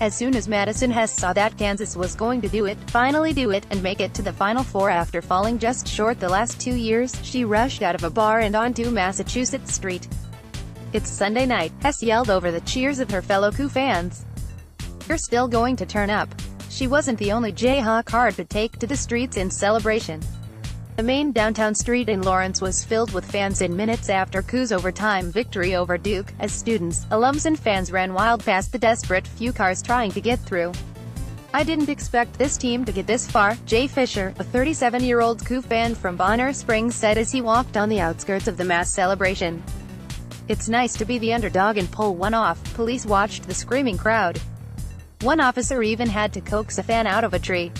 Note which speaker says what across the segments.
Speaker 1: As soon as Madison Hess saw that Kansas was going to finally do it, and make it to the Final Four after falling just short the last 2 years, she rushed out of a bar and onto Massachusetts Street. It's Sunday night, Hess yelled over the cheers of her fellow Coup fans. "You're still going to turn up." She wasn't the only Jayhawk hard to take to the streets in celebration. The main downtown street in Lawrence was filled with fans in minutes after Coup's overtime victory over Duke, as students, alums and fans ran wild past the desperate few cars trying to get through. "I didn't expect this team to get this far," Jay Fisher, a 37-year-old Coup fan from Bonner Springs, said as he walked on the outskirts of the mass celebration. "It's nice to be the underdog and pull one off." Police watched the screaming crowd. One officer even had to coax a fan out of a tree.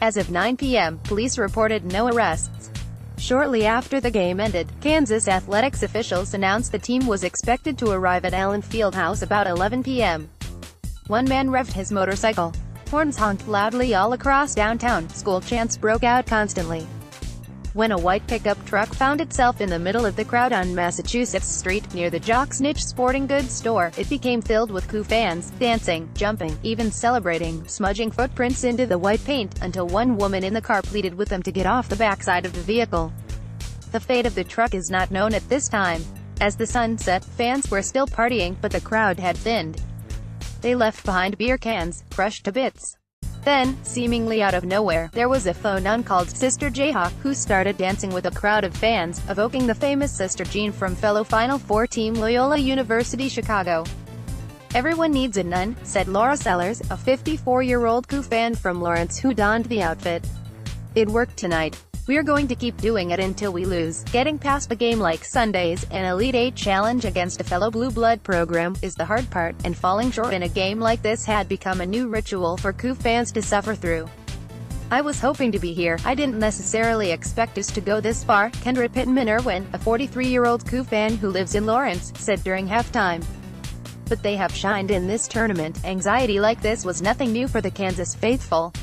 Speaker 1: As of 9 p.m., police reported no arrests. Shortly after the game ended, Kansas athletics officials announced the team was expected to arrive at Allen Fieldhouse about 11 p.m. One man revved his motorcycle. Horns honked loudly all across downtown. School chants broke out constantly. When a white pickup truck found itself in the middle of the crowd on Massachusetts Street, near the Jock's Niche sporting goods store, it became filled with Coup fans, dancing, jumping, even celebrating, smudging footprints into the white paint, until one woman in the car pleaded with them to get off the backside of the vehicle. The fate of the truck is not known at this time. As the sun set, fans were still partying, but the crowd had thinned. They left behind beer cans, crushed to bits. Then, seemingly out of nowhere, there was a faux nun called Sister Jayhawk, who started dancing with a crowd of fans, evoking the famous Sister Jean from fellow Final Four team Loyola University Chicago. "Everyone needs a nun," said Laura Sellers, a 54-year-old Coup fan from Lawrence who donned the outfit. "It worked tonight. We're going to keep doing it until we lose." Getting past a game like Sunday's, an Elite Eight challenge against a fellow blue blood program, is the hard part, and falling short in a game like this had become a new ritual for Coup fans to suffer through. "I was hoping to be here. I didn't necessarily expect us to go this far," Kendra Pittman-Irwin, a 43-year-old Coup fan who lives in Lawrence, said during halftime. "But they have shined in this tournament. Anxiety like this was nothing new for the Kansas faithful.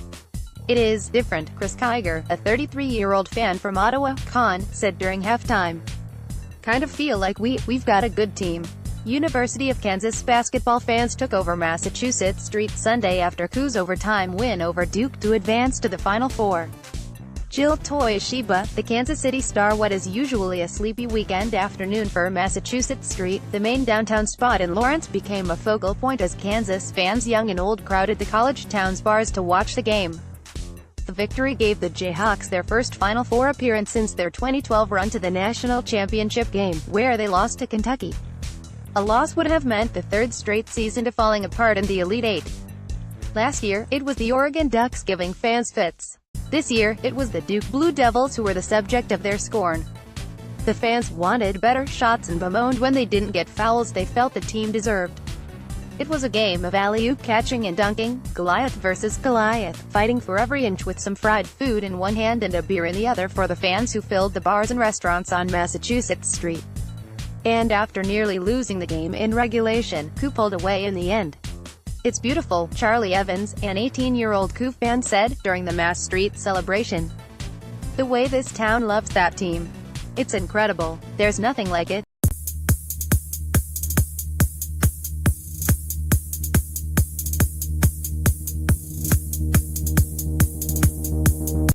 Speaker 1: It is different," Chris Kiger, a 33-year-old fan from Ottawa, Con, said during halftime. "Kind of feel like we've got a good team." University of Kansas basketball fans took over Massachusetts Street Sunday after Coup's overtime win over Duke to advance to the Final Four. Jill Toyoshiba, the Kansas City Star. What is usually a sleepy weekend afternoon for Massachusetts Street, the main downtown spot in Lawrence, became a focal point as Kansas fans young and old crowded the college town's bars to watch the game. The victory gave the Jayhawks their first Final Four appearance since their 2012 run to the national championship game, where they lost to Kentucky. A loss would have meant the third straight season to falling apart in the Elite Eight. Last year, it was the Oregon Ducks giving fans fits. This year, it was the Duke Blue Devils who were the subject of their scorn. The fans wanted better shots and bemoaned when they didn't get fouls they felt the team deserved. It was a game of alley-oop catching and dunking, Goliath versus Goliath, fighting for every inch with some fried food in one hand and a beer in the other for the fans who filled the bars and restaurants on Massachusetts Street. And after nearly losing the game in regulation, Coup pulled away in the end. "It's beautiful," Charlie Evans, an 18-year-old Coup fan, said during the Mass Street celebration. "The way this town loves that team. It's incredible. There's nothing like it."